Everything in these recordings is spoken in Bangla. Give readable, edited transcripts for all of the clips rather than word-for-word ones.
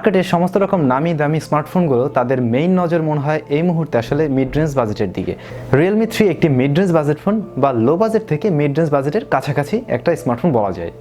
মার্কেটের সমস্ত রকম নামি দামি স্মার্টফোনগুলো তাদের মেইন নজর মনে হয় এই মুহূর্তে আসলে মিড রেঞ্জ বাজেটের দিকে। Realme 3 একটি মিড রেঞ্জ বাজেট ফোন বা লো বাজেট থেকে মিড রেঞ্জ বাজেটের কাছাকাছি একটা স্মার্টফোন বলা যায়।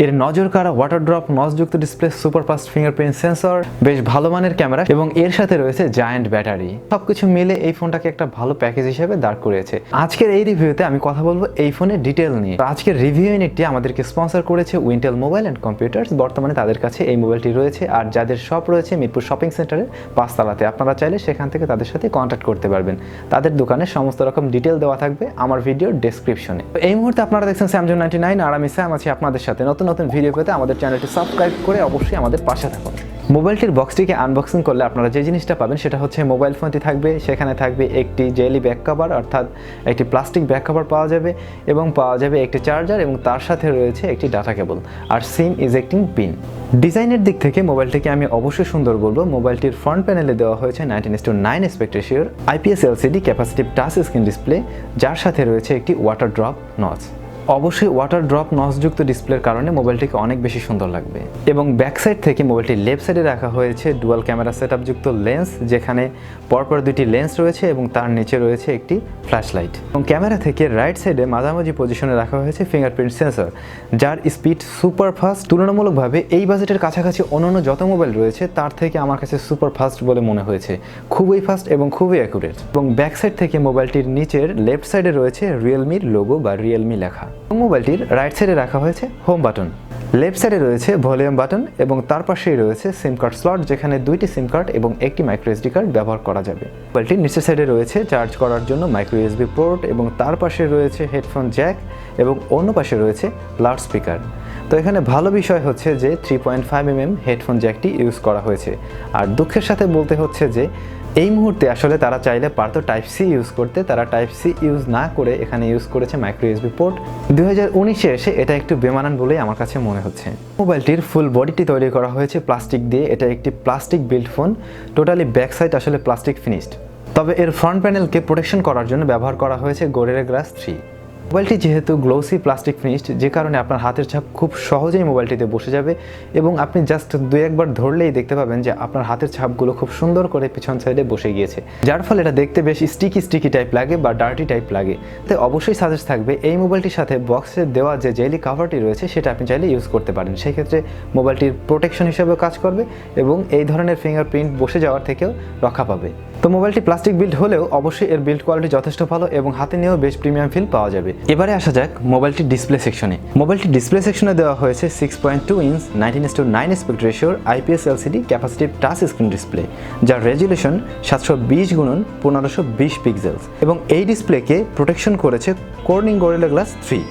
এর নজর কাড়া ওয়াটার ড্রপ নচযুক্ত display, super fast fingerprint sensor, বেশ ভালো মানের ক্যামেরা এবং এর সাথে রয়েছে জায়ান্ট ব্যাটারি, সবকিছু মিলে এই ফোনটাকে একটা ভালো প্যাকেজ হিসেবে দাঁড় করিয়েছে। আজকের এই রিভিউতে আমি কথা বলবো এই ফোনের ডিটেল নিয়ে। আজকের রিভিউ ইউনিটটি আমাদেরকে স্পন্সর করেছে উইন্টেল মোবাইল অ্যান্ড কম্পিউটার্স। বর্তমানে তাদের কাছে এই মোবাইলটি রয়েছে, আর যাদের শপ রয়েছে মিরপুর শপিং সেন্টারের 5 তলাতে, আপনারা চাইলে সেখান থেকে তাদের সাথে কন্ট্যাক্ট করতে পারবেন। তাদের দোকানে সমস্ত রকম ডিটেল দেওয়া থাকবে আমার ভিডিওর ডেসক্রিপশনে। এই মুহূর্তে আপনারা দেখছেন SamZone 99 আর আমি স্যাম আছি আপনাদের সাথে। নতুন নতুন ভিডিও পেতে আমাদের চ্যানেলটি সাবস্ক্রাইব করে অবশ্যই আমাদের পাশে থাকুন। মোবাইলটির বক্সটিকে আনবক্সিং করলে আপনারা যে জিনিসটা পাবেন সেটা হচ্ছে মোবাইল ফোনটি থাকবে, সেখানে থাকবে একটি জেলি ব্যাক কভার অর্থাৎ একটি প্লাস্টিক ব্যাক কভার পাওয়া যাবে এবং পাওয়া যাবে একটি চার্জার এবং তার সাথে রয়েছে একটি ডাটা কেবল আর সিম ইজেক্টিং পিন। ডিজাইনের দিক থেকে মোবাইলটিকে আমি অবশ্যই সুন্দর বলবো। মোবাইলটির ফ্রন্ট প্যানেলে দেওয়া হয়েছে 19:9 অ্যাসপেক্ট রেশিওর IPS LCD capacitive touch screen display, যার সাথে রয়েছে একটি ওয়াটার ড্রপ নচ। অবশ্যই ওয়াটার ড্রপ নচযুক্ত ডিসপ্লের কারণে মোবাইলটিকে অনেক বেশি সুন্দর লাগবে। এবং ব্যাক সাইড থেকে মোবাইলটির লেফট সাইডে রাখা হয়েছে ডুয়াল ক্যামেরা সেটআপ যুক্ত লেন্স, যেখানে পরপর দুটি লেন্স রয়েছে এবং তার নিচে রয়েছে একটি ফ্ল্যাশ লাইট। এবং ক্যামেরা থেকে রাইট সাইডে মাঝামাঝি পজিশনে রাখা হয়েছে ফিঙ্গারপ্রিন্ট সেন্সর, যার স্পিড সুপার ফাস্ট। তুলনামূলকভাবে এই বাজেটের কাছাকাছি অন্যান্য যত মোবাইল রয়েছে তার থেকে আমার কাছে সুপার ফাস্ট বলে মনে হয়েছে, খুবই ফাস্ট এবং খুবই অ্যাকুরেট। এবং ব্যাক সাইড থেকে মোবাইলটির নিচের লেফট সাইডে রয়েছে রিয়েলমির লোগো বা রিয়েলমি লেখা। মোবাইলটির রাইট সাইডে রাখা হয়েছে হোম বাটন, লেফট সাইডে রয়েছে ভলিউম বাটন এবং তার পাশেই রয়েছে সিম কার্ড স্লট, যেখানে দুইটি সিম কার্ড এবং একটি মাইক্রো এসডি কার্ড ব্যবহার করা যাবে। মোবাইলটির নিচের সাইডে রয়েছে চার্জ করার জন্য মাইক্রো ইউএসবি পোর্ট এবং তার পাশে রয়েছে হেডফোন জ্যাক এবং অন্য পাশে রয়েছে লাউড স্পিকার। তো এখানে ভালো বিষয় হচ্ছে যে 3.5mm হেডফোন জ্যাকটি ইউজ করা হয়েছে। আর দুঃখের সাথে বলতে হচ্ছে যে এই মুহূর্তে আসলে তারা চাইলে পারতো টাইপ সি ইউজ করতে, তারা টাইপ সি ইউজ না করে এখানে ইউজ করেছে মাইক্রো ইউএসবি পোর্ট। 2019-এ এসে এটা একটু বেমানান বলেই আমার কাছে মনে হচ্ছে। মোবাইলটির ফুল বডিটি তৈরি করা হয়েছে প্লাস্টিক দিয়ে। এটা একটি plastic build phone, totally back side আসলে প্লাস্টিক ফিনিশড। তবে এর ফ্রন্ট প্যানেলকে প্রোটেকশন করার জন্য ব্যবহার করা হয়েছে গোরিলা গ্লাস 3। মোবাইলটি যেহেতু গ্লোসি প্লাস্টিক ফিনিশড, যে কারণে আপনার হাতের ছাপ খুব সহজেই মোবাইলটিতে বসে যাবে এবং আপনি জাস্ট 2-1 বার ধরলেই দেখতে পাবেন যে আপনার হাতের ছাপগুলো খুব সুন্দর করে পিছন সাইডে বসে গিয়েছে, যার ফলে এটা দেখতে বেশ স্টিকি টাইপ লাগে বা ডার্টি টাইপ লাগে। তাই অবশ্যই সাজেস্ট থাকবে এই মোবাইলটির সাথে বক্সে দেওয়া যে জেলি কাভারটি রয়েছে সেটা আপনি চাইলে ইউজ করতে পারেন। সেই ক্ষেত্রে মোবাইলটির প্রোটেকশন হিসেবেও কাজ করবে এবং এই ধরনের ফিঙ্গারপ্রিন্ট বসে যাওয়ার থেকেও রক্ষা পাবে। তো মোবাইলটি প্লাস্টিক বিল্ড হলেও অবশ্যই এর বিল্ড কোয়ালিটি যথেষ্ট ভালো এবং হাতে নিয়েও বেশ প্রিমিয়াম ফিল পাওয়া যাবে। এবারে আসা যাক মোবাইলটির ডিসপ্লে সেকশনে। মোবাইলটির ডিসপ্লে সেকশনে দেওয়া হয়েছে 6.2 ইঞ্চ 19:9 অ্যাসপেক্ট রেশিওর IPS LCD capacitive touch screen display, যার রেজুলেশন 720x1520 পিক্সেলস এবং এই ডিসপ্লেকে প্রোটেকশন করেছে কর্নিং গরিলা গ্লাস 3।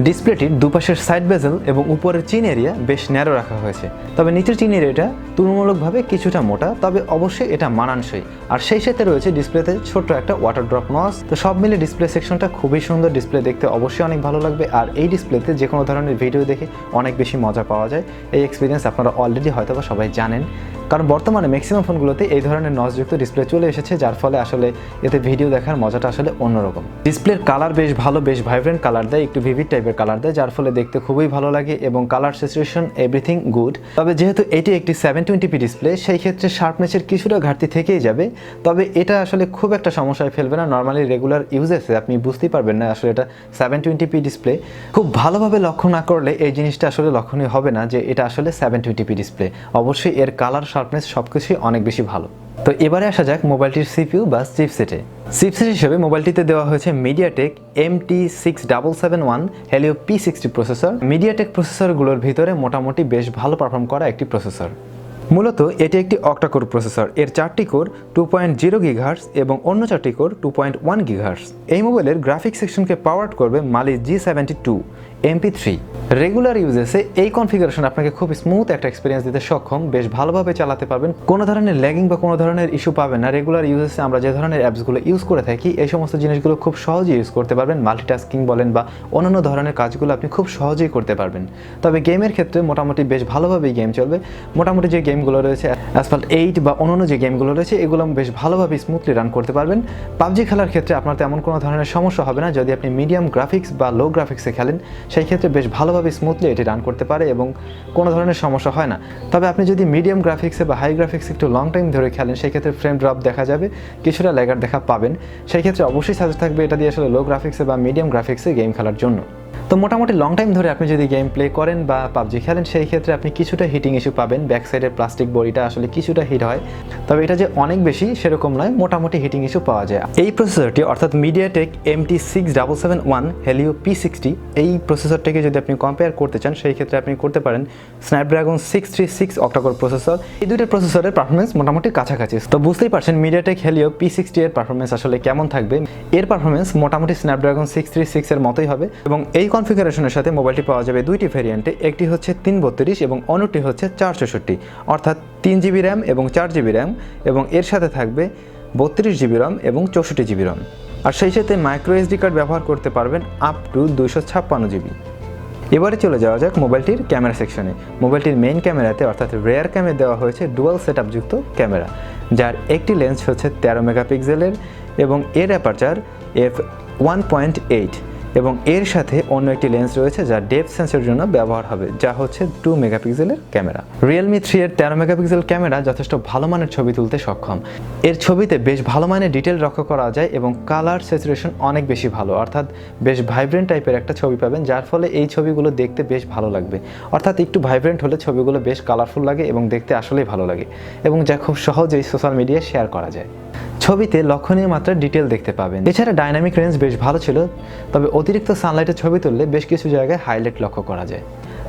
ডিসপ্লেটির দুপাশের সাইড বেজেল এবং উপরের চিন এরিয়া বেশ ন্যারো রাখা হয়েছে, তবে নিচের চিন এরিয়াটা তুলনামূলকভাবে কিছুটা মোটা, তবে অবশ্যই এটা মানানসই। আর সেই সাথে রয়েছে ডিসপ্লেতে ছোট্ট একটা ওয়াটার ড্রপ নচ। তো সব মিলে ডিসপ্লে সেকশনটা খুবই সুন্দর, ডিসপ্লে দেখতে অবশ্যই অনেক ভালো লাগবে। আর এই ডিসপ্লেতে যে কোনো ধরনের ভিডিও দেখে অনেক বেশি মজা পাওয়া যায়। এই এক্সপিরিয়েন্স আপনারা অলরেডি হয়তো বা সবাই জানেন, কারণ বর্তমানে ম্যাক্সিমাম ফোনগুলোতে এই ধরনের নচযুক্ত ডিসপ্লে চলে এসেছে, যার ফলে আসলে এতে ভিডিও দেখার মজাটা আসলে অন্যরকম। ডিসপ্লের কালার বেশ ভালো, বেশ ভাইব্রেন্ট কালার দেয়, একটু ভিভিড টাইপের কালার দেয়, যার ফলে দেখতে খুবই ভালো লাগে এবং কালার স্যাচুরেশন এভরিথিং গুড। তবে যেহেতু এটি একটি 720p ডিসপ্লে, সেই ক্ষেত্রে শার্পনেসের কিছুটা ঘাটতি থেকেই যাবে, তবে এটা আসলে খুব একটা সমস্যায় ফেলবে না। নর্মালি রেগুলার ইউজেসে আপনি বুঝতেই পারবেন না আসলে এটা 720p ডিসপ্লে। খুব ভালোভাবে লক্ষ্য না করলে এই জিনিসটা আসলে লক্ষণীয় হবে না যে এটা আসলে 720p ডিসপ্লে। অবশ্যই এর কালার শার্পনেস সবকিছুই অনেক বেশি ভালো। তো এবারে আসা যাক মোবাইলটির CPU বা চিপসেটে। চিপসেট হিসেবে মোবাইলটিতে দেওয়া হয়েছে MediaTek MT6771 Helio P60 processor. MediaTek প্রসেসরগুলোর ভিতরে মোটামুটি বেশ ভালো পারফর্ম করা একটি প্রসেসর। মূলত এটি একটি অক্টাকোর প্রসেসর। এর 4টি কোর 2.0 GHz এবং অন্য 4টি কোর 2.1 GHz। এই মোবাইলের গ্রাফিক সেকশনকে পাওয়ার করবে মালি G72 MP3। রেগুলার ইউজেসে এই কনফিগারেশন আপনাকে খুব স্মুথ একটা এক্সপিরিয়েন্স দিতে সক্ষম, বেশ ভালোভাবে চালাতে পারবেন, কোনো ধরনের ল্যাগিং বা কোনো ধরনের ইস্যু পাবেন না। রেগুলার ইউজেসে আমরা যে ধরনের অ্যাপসগুলো ইউজ করে থাকি এই সমস্ত জিনিসগুলো খুব সহজেই ইউজ করতে পারবেন। মাল্টিটাস্কিং বলেন বা অন্যান্য ধরনের কাজগুলো আপনি খুব সহজেই করতে পারবেন। তবে গেমের ক্ষেত্রে মোটামুটি বেশ ভালোভাবেই গেম চলবে। মোটামুটি যে গেম গেমগুলো রয়েছে, অ্যাসফল্ট 8 বা অন্যান্য যে গেমগুলো রয়েছে এগুলো বেশ ভালোভাবে স্মুথলি রান করতে পারবেন। পাবজি খেলার ক্ষেত্রে আপনার তেমন কোনো ধরনের সমস্যা হবে না। যদি আপনি মিডিয়াম গ্রাফিক্স বা লো গ্রাফিক্সে খেলেন সেই ক্ষেত্রে বেশ ভালোভাবে স্মুথলি এটি রান করতে পারে এবং কোনো ধরনের সমস্যা হয় না। তবে আপনি যদি মিডিয়াম গ্রাফিক্সে বা হাই গ্রাফিক্সে একটু লং টাইম ধরে খেলেন সেই ক্ষেত্রে ফ্রেম ড্রপ দেখা যাবে, কিছুটা ল্যাগার দেখা পাবেন। সেই ক্ষেত্রে অবশ্যই সাজেস্ট থাকবে এটা দিয়ে আসলে লো গ্রাফিক্সে বা মিডিয়াম গ্রাফিক্সে গেম খেলার জন্য। তো মোটামুটি লং টাইম ধরে আপনি যদি গেম প্লে করেন বা পাবজি খেলেন সেই ক্ষেত্রে আপনি কিছুটা হিটিং ইস্যু পাবেন। ব্যাক সাইডের প্লাস্টিক বডিটা আসলে কিছুটা হিট হয়, তবে এটা যে অনেক বেশি সেরকম নয়, মোটামুটি হিটিং ইস্যু পাওয়া যায়। এই প্রসেসরটি অর্থাৎ মিডিয়াটেক MT6771 Helio P60, এই প্রসেসরটিকে যদি আপনি কম্পেয়ার করতে চান সেই ক্ষেত্রে আপনি করতে পারেন স্ন্যাপড্রাগন 636 অক্টাকোর প্রসেসর। এই দুইটা প্রসেসরের পারফরমেন্স মোটামুটি কাছাকাছি। তো বুঝতেই পারছেন মিডিয়াটেক Helio P60 এর পারফরমেন্স আসলে কেমন থাকবে। এর পারফরমেন্স মোটামুটি স্ন্যাপড্রাগন 636 এর মতোই হবে এবং এই কনফিগারেশনের সাথে মোবাইলটি পাওয়া যাবে দুইটি ভেরিয়েন্টে, একটি হচ্ছে 332 এবং অন্যটি হচ্ছে 464, অর্থাৎ 3GB র্যাম এবং 4GB র্যাম, এবং এর সাথে থাকবে 32GB র্যাম এবং 64GB র্যাম। আর সেই সাথে মাইক্রো SD কার্ড ব্যবহার করতে পারবেন আপ টু 256GB। এবারে চলে যাওয়া যাক মোবাইলটির ক্যামেরা সেকশনে। মোবাইলটির মেইন ক্যামেরাতে অর্থাৎ রেয়ার ক্যামে দেওয়া হয়েছে ডুয়াল সেটআপ যুক্ত ক্যামেরা, যার একটি লেন্স হচ্ছে 13 মেগাপিক্সেলের এবং এর অ্যাপারচার f1.8 এবং এর সাথে অন্য একটি লেন্স রয়েছে যা ডেপথ সেন্সরের জন্য ব্যবহার হবে, যা হচ্ছে 2 মেগাপিক্সেলের ক্যামেরা। Realme 3 এর 13 মেগাপিক্সেল ক্যামেরা যথেষ্ট ভালো মানের ছবি তুলতে সক্ষম। এর ছবিতে বেশ ভালো মানের ডিটেল লক্ষ্য করা যায় এবং কালার স্যাচুরেশন অনেক বেশি ভালো, অর্থাৎ বেশ ভাইব্রেন্ট টাইপের একটা ছবি পাবেন, যার ফলে এই ছবিগুলো দেখতে বেশ ভালো লাগবে। অর্থাৎ একটু ভাইব্রেন্ট হলে ছবিগুলো বেশ কালারফুল লাগে এবং দেখতে আসলেই ভালো লাগে এবং যা খুব সহজেই সোশ্যাল মিডিয়ায় শেয়ার করা যায়। ছবিতে লক্ষণীয় মাত্রার ডিটেল দেখতে পাবেন। এছাড়া ডাইনামিক রেঞ্জ বেশ ভালো ছিল, তবে অতিরিক্ত সানলাইটের ছবি তুললে বেশ কিছু জায়গায় হাইলাইট লক্ষ্য করা যায়।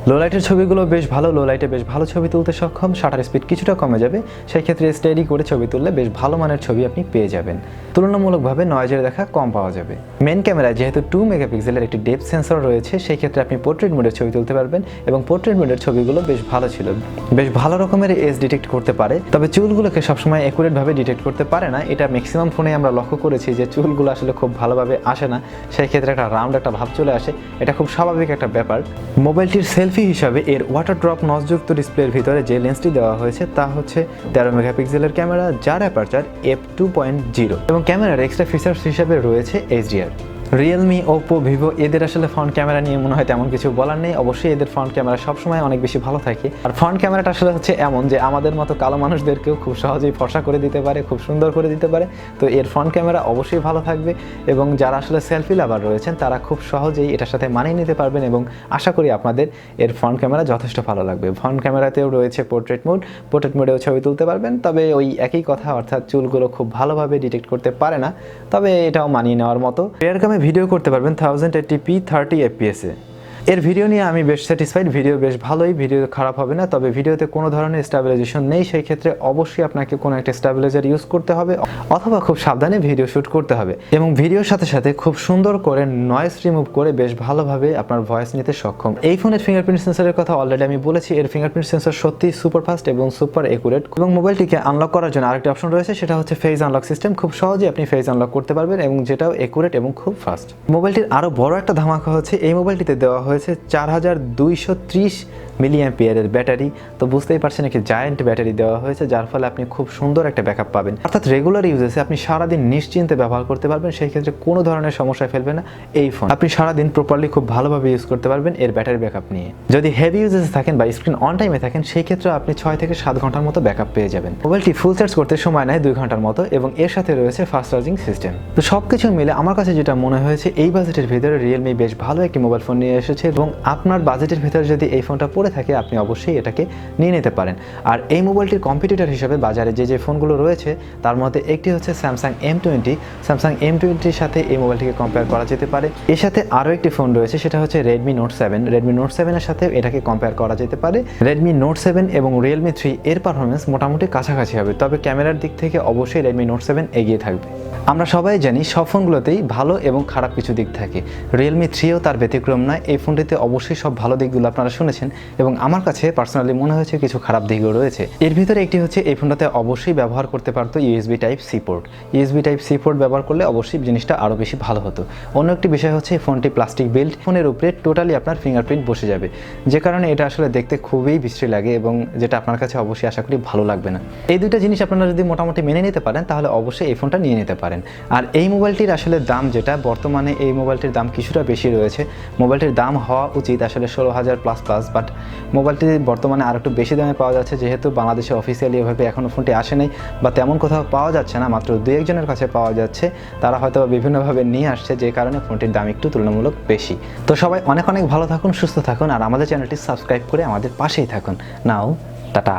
লো লাইটের ছবিগুলো বেশ ভালো, লো লাইটে বেশ ভালো ছবি তুলতে সক্ষম। শাটার স্পিড কিছুটা কমে যাবে, সেই ক্ষেত্রে স্টেডি করে ছবি তুললে বেশ ভালো মানের ছবি আপনি পেয়ে যাবেন। তুলনামূলকভাবে নয়েজের দেখা কম পাওয়া যাবে। মেন ক্যামেরায় যেহেতু 2 মেগাপিক্সেলের একটি ডেপথ সেন্সর রয়েছে সেই ক্ষেত্রে আপনি পোর্ট্রেট মোডের ছবি তুলতে পারবেন এবং পোর্ট্রেট মোডের ছবিগুলো বেশ ভালো ছিল, বেশ ভালো রকমের এজ ডিটেক্ট করতে পারে। তবে চুলগুলোকে সবসময় অ্যাকুরেটভাবে ডিটেক্ট করতে পারে না, এটা ম্যাক্সিমাম ফোনে আমরা লক্ষ্য করেছি যে চুলগুলো আসলে খুব ভালোভাবে আসে না, সেই ক্ষেত্রে একটা রাউন্ড একটা ভাব চলে আসে, এটা খুব স্বাভাবিক একটা ব্যাপার। মোবাইলটির সেলফি হিসাবে এর ওয়াটার ড্রপ নজযুক্ত ডিসপ্লের ভিতরে যে লেন্সটি দেওয়া হয়েছে তা হচ্ছে 13 মেগাপিক্সেলের ক্যামেরা, যার অ্যাপারচার f2.0 এবং ক্যামেরার এক্সট্রা ফিচার্স হিসাবে রয়েছে HDR। Realme, oppo, vivo এদের আসলে ফ্রন্ট ক্যামেরা নিয়ে মনে হয় তেমন কিছু বলার নেই। অবশ্যই এদের ফ্রন্ট ক্যামেরা সবসময় অনেক বেশি ভালো থাকে, আর ফ্রন্ট ক্যামেরাটা আসলে হচ্ছে এমন যে আমাদের মতো কালো মানুষদেরকেও খুব সহজেই ফর্সা করে দিতে পারে, খুব সুন্দর করে দিতে পারে। তো এর ফ্রন্ট ক্যামেরা অবশ্যই ভালো থাকবে এবং যারা আসলে সেলফি লাভার রয়েছেন তারা খুব সহজেই এটার সাথে মানিয়ে নিতে পারবেন এবং আশা করি আপনাদের এর ফ্রন্ট ক্যামেরা যথেষ্ট ভালো লাগবে। ফ্রন্ট ক্যামেরাতেও রয়েছে পোর্ট্রেট মোডেও ছবি তুলতে পারবেন, তবে ওই একই কথা, অর্থাৎ চুলগুলো খুব ভালোভাবে ডিটেক্ট করতে পারে না, তবে এটাও মানিয়ে নেওয়ার মতো। রিয়ার ক্যামে ভিডিও করতে পারবেন 1080p 30 fps এ। এর ভিডিও নিয়ে আমি বেশ স্যাটিসফাইড, ভিডিও বেশ ভালোই, ভিডিও খারাপ হবে না। তবে ভিডিওতে কোনো ধরনের স্টেবিলাইজেশন নেই, সেই ক্ষেত্রে অবশ্যই আপনাকে কোনো একটা স্টেবিলাইজার ইউজ করতে হবে অথবা খুব সাবধানে ভিডিও শ্যুট করতে হবে এবং ভিডিওর সাথে সাথে খুব সুন্দর করে নয়েজ রিমুভ করে বেশ ভালোভাবে আপনার ভয়েস নিতে সক্ষম। এই ফোনের ফিঙ্গারপ্রিন্ট সেন্সরের কথা অলরেডি আমি বলেছি, এর ফিঙ্গারপ্রিন্ট সেন্সর সত্যিই সুপার ফাস্ট এবং সুপার একুরেট এবং মোবাইলটিকে আনলক করার জন্য আরেকটি অপশন রয়েছে, সেটা হচ্ছে ফেস আনলক সিস্টেম। খুব সহজেই আপনি ফেস আনলক করতে পারবেন এবং যেটাও একুরেট এবং খুব ফাস্ট। মোবাইলটির আরও বড় একটা ধামাকা হচ্ছে এই মোবাইলটিতে দেওয়া হয়েছে 4230 মিলিঅ্যাম্পিয়ারের ব্যাটারি। তো বুঝতেই পারছেন একটি জায়ান্ট ব্যাটারি দেওয়া হয়েছে, যার ফলে আপনি খুব সুন্দর একটা ব্যাকআপ পাবেন, অর্থাৎ রেগুলার ইউজেসে আপনি সারাদিন নিশ্চিন্তে ব্যবহার করতে পারবেন। সেই ক্ষেত্রে কোনো ধরনের সমস্যায় ফেলবে না এই ফোন, আপনি সারাদিন প্রপারলি খুব ভালোভাবে ইউজ করতে পারবেন এর ব্যাটারি ব্যাকআপ নিয়ে। যদি হেভি ইউজেসে থাকেন বা স্ক্রিন অন টাইমে থাকেন সেই ক্ষেত্রে আপনি 6 থেকে 7 ঘন্টার মতো ব্যাকআপ পেয়ে যাবেন। মোবাইলটি ফুল চার্জ করতে সময় নেয় 2 ঘন্টার মতো এবং এর সাথে রয়েছে ফাস্ট চার্জিং সিস্টেম। তো সবকিছু মিলে আমার কাছে যেটা মনে হয়েছে এই বাজেটের ভিতরে Realme বেশ ভালো একটি মোবাইল ফোন নিয়ে এসেছে এবং আপনার বাজেটের ভিতরে যদি এই ফোনটা পড়ে থাকে আপনি অবশ্যই এটাকে নিয়ে নিতে পারেন। আর এই মোবাইলটির কম্পিটিটর হিসেবে বাজারে যে ফোনগুলো রয়েছে তার মধ্যে একটি হচ্ছে Samsung M20। Samsung M20-র সাথে এই মোবাইলটিকে কম্পেয়ার করা যেতে পারে। এর সাথে আরও একটি ফোন রয়েছে, সেটা হচ্ছে Redmi Note 7। Redmi Note 7-এর সাথে এটাকে কম্পেয়ার করা যেতে পারে। Redmi Note 7 এবং Realme 3 এর পারফরমেন্স মোটামুটি কাছাকাছি হবে, তবে ক্যামেরার দিক থেকে অবশ্যই Redmi Note 7 এগিয়ে থাকবে। আমরা সবাই জানি সব ফোনগুলোতেই ভালো এবং খারাপ কিছু দিক থাকে। Realme 3ও তার ব্যতিক্রম নয়। এই ফোনটিতে অবশ্যই সব ভালো দিকগুলো আপনারা শুনেছেন এবং আমার কাছে পার্সোনালি মনে হয়েছে কিছু খারাপ দিকও রয়েছে। এর ভিতরে একটি হচ্ছে এই ফোনটাতে অবশ্যই ব্যবহার করতে পারতো USB Type-C port. USB Type-C port ব্যবহার করলে অবশ্যই জিনিসটা আরও বেশি ভালো হতো। অন্য একটি বিষয় হচ্ছে এই ফোনটি প্লাস্টিক বিল্ড, ফোনের উপরে টোটালি আপনার ফিঙ্গারপ্রিন্ট বসে যাবে, যে কারণে এটা আসলে দেখতে খুবই বিশ্রী লাগে এবং যেটা আপনার কাছে অবশ্যই আশা করি ভালো লাগবে না। এই দুইটা জিনিস আপনারা যদি মোটামুটি মেনে নিতে পারেন তাহলে অবশ্যই এই ফোনটা নিয়ে নিতে পারেন। আর এই মোবাইলটির আসলে দাম যেটা, বর্তমানে এই মোবাইলটির দাম কিছুটা বেশি রয়েছে। মোবাইলটির দাম হওয়া উচিত আসলে 16,000 প্লাস, বাট মোবাইলটি বর্তমানে আর একটু বেশি দামে পাওয়া যাচ্ছে, যেহেতু বাংলাদেশে অফিসিয়ালি এভাবে এখনও ফোনটি আসে নাই বা তেমন কোথাও পাওয়া যাচ্ছে না, মাত্র 2-1 জনের কাছে পাওয়া যাচ্ছে। তারা হয়তো বিভিন্নভাবে নিয়ে আসছে, যে কারণে ফোনটির দাম একটু তুলনামূলক বেশি। তো সবাই অনেক অনেক ভালো থাকুন, সুস্থ থাকুন আর আমাদের চ্যানেলটি সাবস্ক্রাইব করে আমাদের পাশেই থাকুন। নাও টাটা।